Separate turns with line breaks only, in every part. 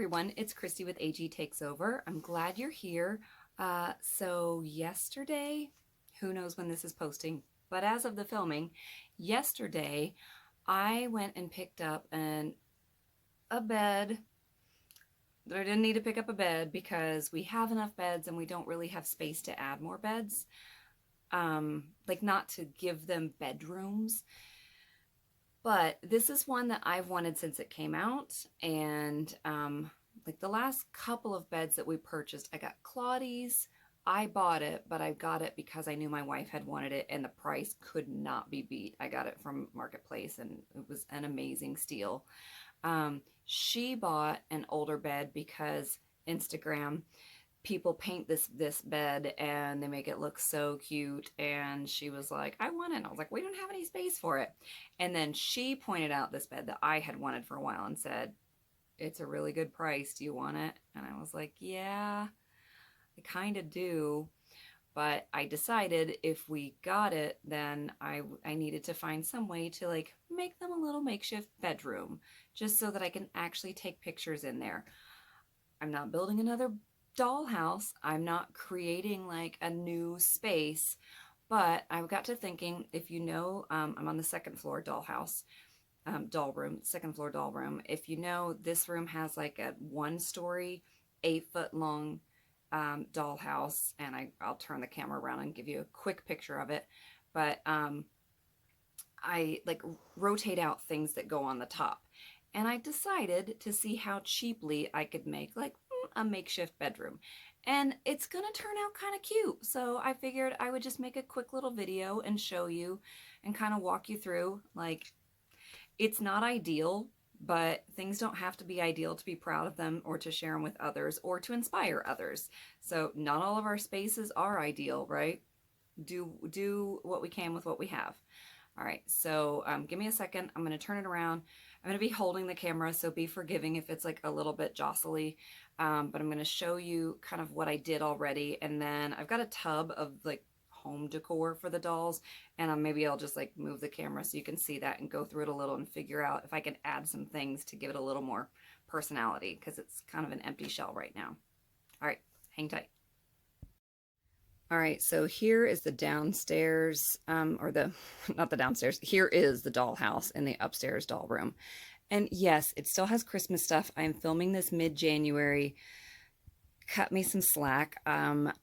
everyone, it's Kristie with AG Takes Over. I'm glad you're here. So yesterday, who knows when this is posting, but as of the filming, yesterday I went and picked up a bed. I didn't need to pick up a bed because we have enough beds and we don't really have space to add more beds. Like not to give them bedrooms. But this is one that I've wanted since it came out, and like the last couple of beds that we purchased, I got Claudie's. I bought it, but I got it because I knew my wife had wanted it, and the price could not be beat. I got it from Marketplace, and it was an amazing steal. She bought an older bed because Instagram people paint this bed and they make it look so cute, and she was like, I want it, and I was like, we don't have any space for it. And then she pointed out this bed that I had wanted for a while and said, it's a really good price, do you want it? And I was like, yeah, I kind of do. But I decided if we got it, then I needed to find some way to like make them a little makeshift bedroom just so that I can actually take pictures in there. I'm not building another dollhouse. I'm not creating like a new space, but I got to thinking, if you know, I'm on the second floor dollhouse, doll room, second floor doll room. If you know, this room has like a 1-story, 8-foot long dollhouse, and I'll turn the camera around and give you a quick picture of it. But I like rotate out things that go on the top. And I decided to see how cheaply I could make like a makeshift bedroom. And it's gonna turn out kind of cute. So I figured I would just make a quick little video and show you and kind of walk you through. Like, it's not ideal, but things don't have to be ideal to be proud of them or to share them with others or to inspire others. So not all of our spaces are ideal, right? Do what we can with what we have. All right, so give me a second. I'm going to turn it around. I'm going to be holding the camera, so be forgiving if it's like a little bit jostly. But I'm going to show you kind of what I did already. And then I've got a tub of like home decor for the dolls. And maybe I'll just like move the camera so you can see that and go through it a little and figure out if I can add some things to give it a little more personality, because it's kind of an empty shell right now. All right, hang tight. All right, so here is the downstairs, not the downstairs, here is the dollhouse in the upstairs doll room. And yes, it still has Christmas stuff. I'm filming this mid-January. Cut me some slack.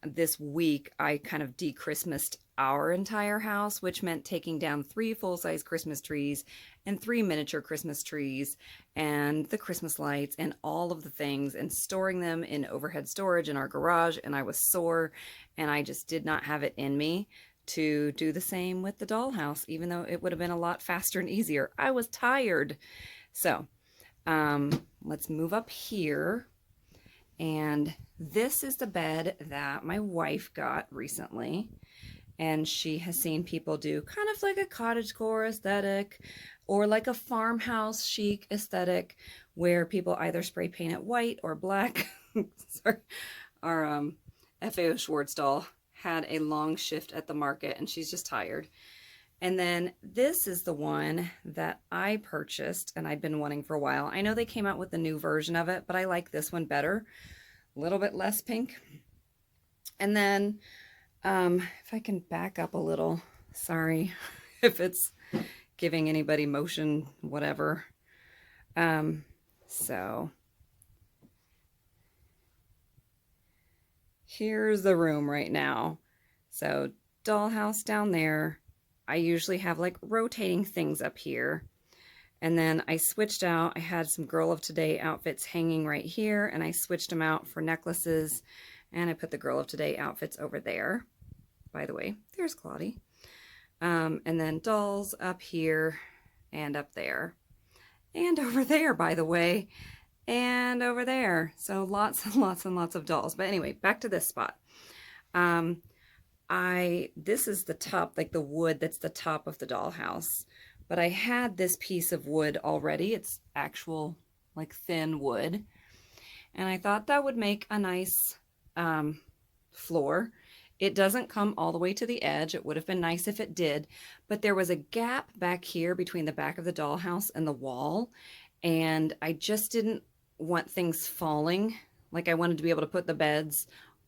This week, I kind of de-Christmased our entire house, which meant taking down 3 full-size Christmas trees and 3 miniature Christmas trees and the Christmas lights and all of the things and storing them in overhead storage in our garage. And I was sore and I just did not have it in me to do the same with the dollhouse, even though it would have been a lot faster and easier. I was tired. So let's move up here. And this is the bed that my wife got recently. And she has seen people do kind of like a cottagecore aesthetic or like a farmhouse chic aesthetic where people either spray paint it white or black. Sorry. Our FAO Schwartz doll had a long shift at the market and she's just tired. And then this is the one that I purchased and I'd been wanting for a while. I know they came out with a new version of it, but I like this one better. A little bit less pink. And then if I can back up a little, sorry if it's giving anybody motion, whatever. So here's the room right now. So dollhouse down there. I usually have like rotating things up here. And then I switched out, I had some Girl of Today outfits hanging right here, and I switched them out for necklaces, and I put the Girl of Today outfits over there. By the way, there's Claudie. And then dolls up here and up there. And over there, by the way, and over there. So lots and lots and lots of dolls. But anyway, back to this spot. This is the top, like the wood that's the top of the dollhouse. But I had this piece of wood already. It's actual like thin wood. And I thought that would make a nice floor. It doesn't come all the way to the edge. It would have been nice if it did. But there was a gap back here between the back of the dollhouse and the wall. And I just didn't want things falling. Like I wanted to be able to put the beds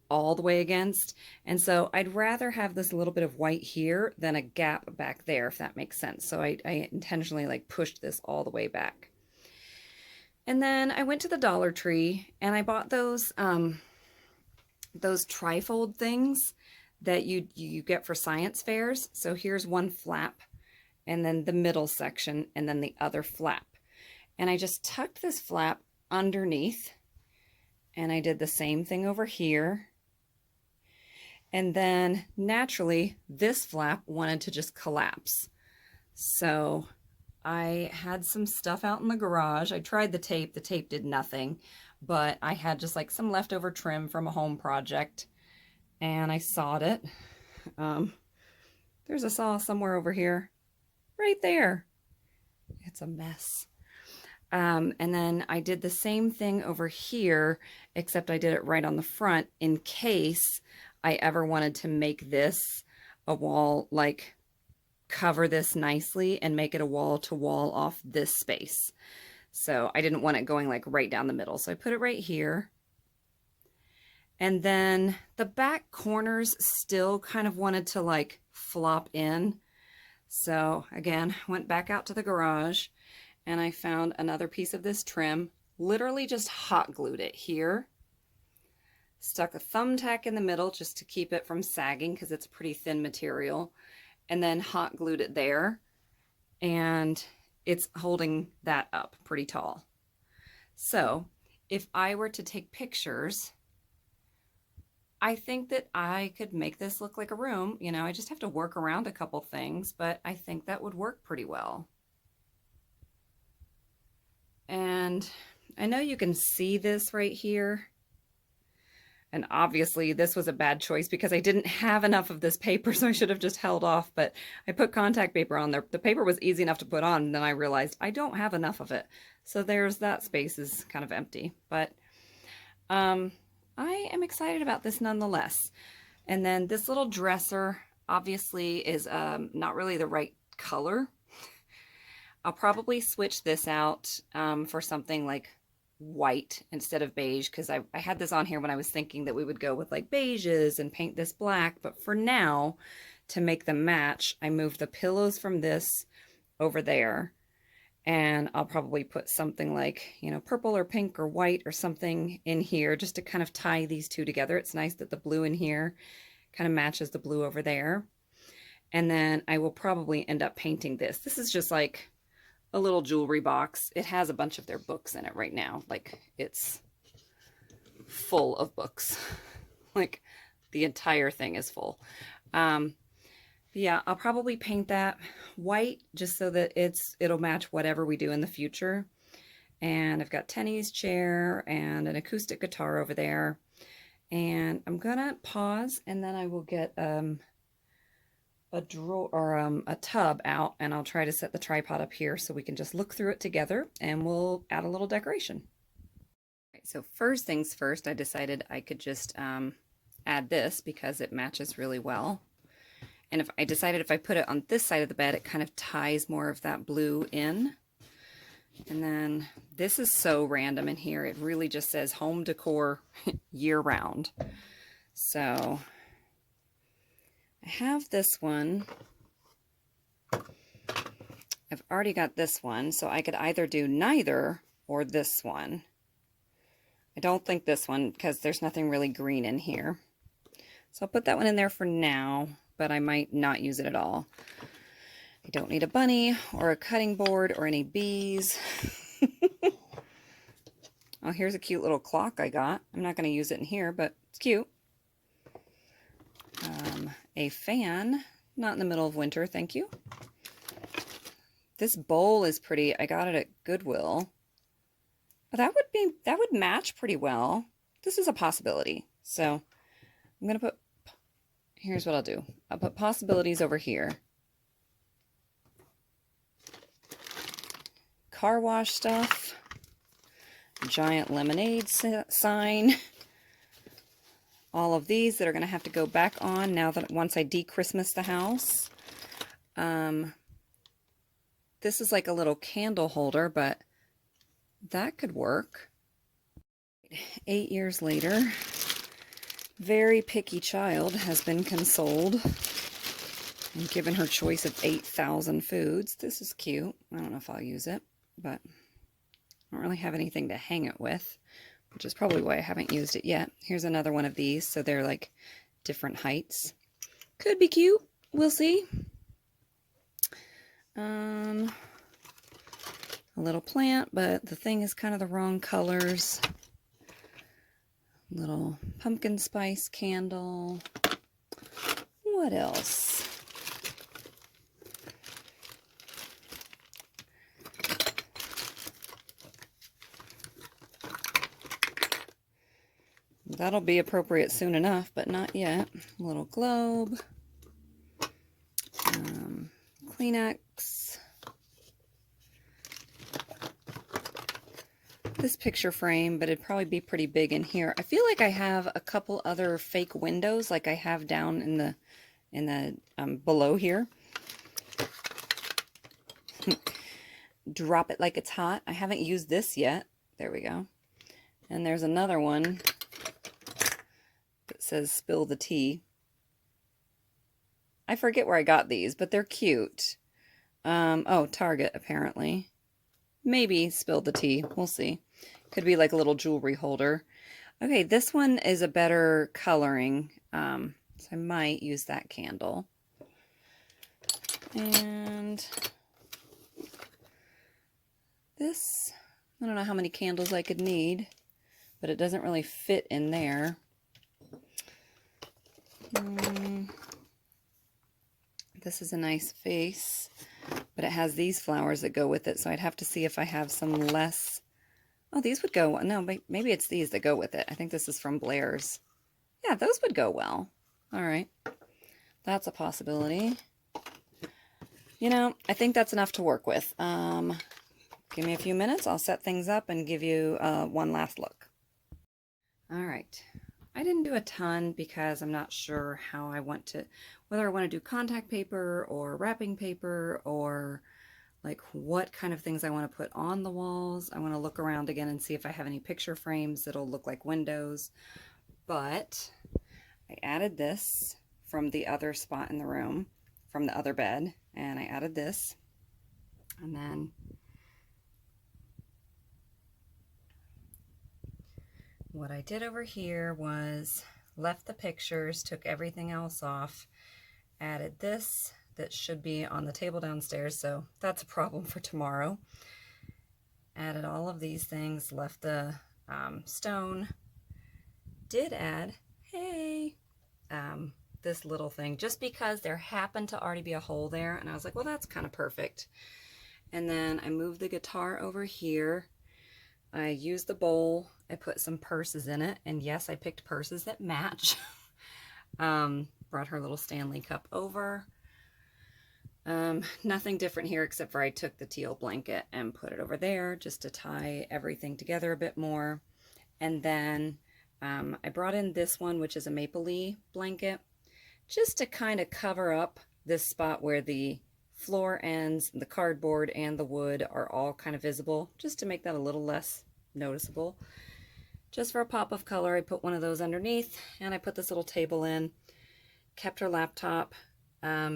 all the way against. And so I'd rather have this little bit of white here than a gap back there, if that makes sense. So I intentionally like pushed this all the way back. And then I went to the Dollar Tree and I bought those trifold things that you get for science fairs. So here's one flap and then the middle section and then the other flap. And I just tucked this flap underneath and I did the same thing over here. And then naturally this flap wanted to just collapse. So I had some stuff out in the garage. I tried the tape did nothing, but I had just like some leftover trim from a home project and I sawed it. There's a saw somewhere over here, right there. It's a mess. And then I did the same thing over here, except I did it right on the front in case I ever wanted to make this a wall, like cover this nicely and make it a wall to wall off this space. So I didn't want it going like right down the middle. So I put it right here. And then the back corners still kind of wanted to like flop in. So again, went back out to the garage and I found another piece of this trim, literally just hot glued it here. Stuck a thumbtack in the middle just to keep it from sagging because it's a pretty thin material. And then hot glued it there. And it's holding that up pretty tall. So if I were to take pictures, I think that I could make this look like a room. You know, I just have to work around a couple things, but I think that would work pretty well. And I know you can see this right here. And obviously this was a bad choice because I didn't have enough of this paper, so I should have just held off, but I put contact paper on there. The paper was easy enough to put on, and then I realized I don't have enough of it. So there's that space is kind of empty, but I am excited about this nonetheless. And then this little dresser obviously is not really the right color. I'll probably switch this out for something like white instead of beige, because I had this on here when I was thinking that we would go with like beiges and paint this black, but for now, to make them match, I moved the pillows from this over there, and I'll probably put something like, you know, purple or pink or white or something in here just to kind of tie these two together. It's nice that the blue in here kind of matches the blue over there. And then I will probably end up painting this. This is just like a little jewelry box. It has a bunch of their books in it right now. Like it's full of books. Like the entire thing is full. Yeah, I'll probably paint that white just so that it'll match whatever we do in the future. And I've got Tenny's chair and an acoustic guitar over there. And I'm gonna pause and then I will get a drawer or a tub out, and I'll try to set the tripod up here so we can just look through it together and we'll add a little decoration. Right, so first things first, I decided I could just add this because it matches really well. And if I decided if I put it on this side of the bed, it kind of ties more of that blue in. And then this is so random in here. It really just says home decor year round. So I have this one. I've already got this one, so I could either do neither or this one. I don't think this one because there's nothing really green in here. So I'll put that one in there for now, but I might not use it at all. I don't need a bunny or a cutting board or any bees. Oh, here's a cute little clock I got. I'm not going to use it in here, but it's cute. A fan, not in the middle of winter, thank you. This bowl is pretty. I got it at Goodwill. But that would match pretty well. This is a possibility. So I'm going to put, here's what I'll do. I'll put possibilities over here. Car wash stuff. Giant lemonade sign. All of these that are going to have to go back on now that once I de-Christmas the house. This is like a little candle holder, but that could work. 8 years later, very picky child has been consoled and given her choice of 8,000 foods. This is cute. I don't know if I'll use it, but I don't really have anything to hang it with, which is probably why I haven't used it yet. Here's another one of these, so they're like different heights. Could be cute. We'll see. A little plant, but the thing is kind of the wrong colors. Little pumpkin spice candle. What else? That'll be appropriate soon enough, but not yet. A little globe. Kleenex. This picture frame, but it'd probably be pretty big in here. I feel like I have a couple other fake windows like I have down in the below here. Drop it like it's hot. I haven't used this yet. There we go. And there's another one that says spill the tea. I forget where I got these, but they're cute. Oh, Target, apparently. Maybe spill the tea. We'll see. Could be like a little jewelry holder. Okay, this one is a better coloring. So I might use that candle. And this, I don't know how many candles I could need, but it doesn't really fit in there. This is a nice vase, but it has these flowers that go with it, so I'd have to see if I have some less. Oh, these would go, no, maybe it's these that go with it. I think this is from Blair's. Yeah, those would go well. All right, that's a possibility. You know, I think that's enough to work with. Give me a few minutes, I'll set things up and give you one last look. All right. I didn't do a ton because I'm not sure how I want to, whether I want to do contact paper or wrapping paper or like what kind of things I want to put on the walls. I want to look around again and see if I have any picture frames that'll look like windows. But I added this from the other spot in the room, from the other bed, and I added this. And then what I did over here was left the pictures, took everything else off, added this that should be on the table downstairs, so that's a problem for tomorrow. Added all of these things, left the stone. Did add, hey, this little thing, just because there happened to already be a hole there, and I was like, well, that's kind of perfect. And then I moved the guitar over here. I used the bowl, I put some purses in it, and yes, I picked purses that match. Brought her little Stanley cup over. Nothing different here except for I took the teal blanket and put it over there just to tie everything together a bit more. And then I brought in this one, which is a maple-y blanket, just to kind of cover up this spot where the floor ends, the cardboard and the wood are all kind of visible, just to make that a little less noticeable. Just for a pop of color, I put one of those underneath, and I put this little table in, kept her laptop,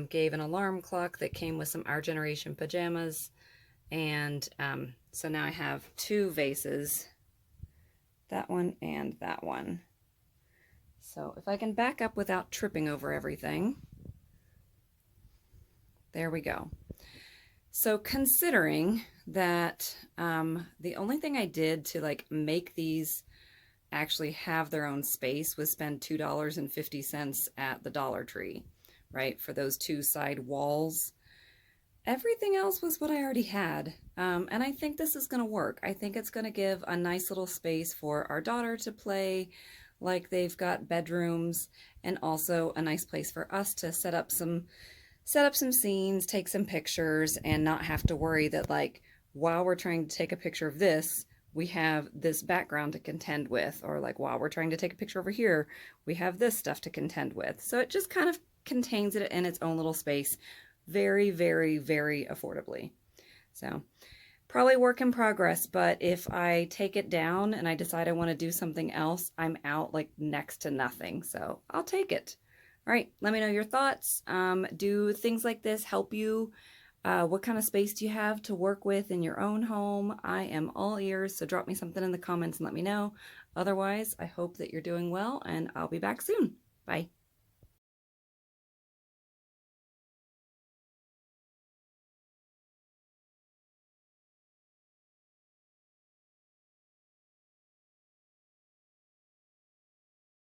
gave an alarm clock that came with some Our Generation pajamas, and so now I have two vases, that one and that one. So if I can back up without tripping over everything. There we go. So considering that the only thing I did to like make these actually have their own space was spend $2.50 at the Dollar Tree, right, for those two side walls. Everything else was what I already had, and I think this is going to work. I think it's going to give a nice little space for our daughter to play, like they've got bedrooms, and also a nice place for us to set up some scenes, take some pictures, and not have to worry that like while we're trying to take a picture of this, we have this background to contend with, or like while we're trying to take a picture over here, we have this stuff to contend with. So it just kind of contains it in its own little space very, very, very affordably. So Probably work in progress, but if I take it down and I decide I want to do something else, I'm out like next to nothing. So I'll take it. All right, let me know your thoughts. Do things like this help you? What kind of space do you have to work with in your own home? I am all ears, so drop me something in the comments and let me know. Otherwise, I hope that you're doing well, and I'll be back soon. Bye.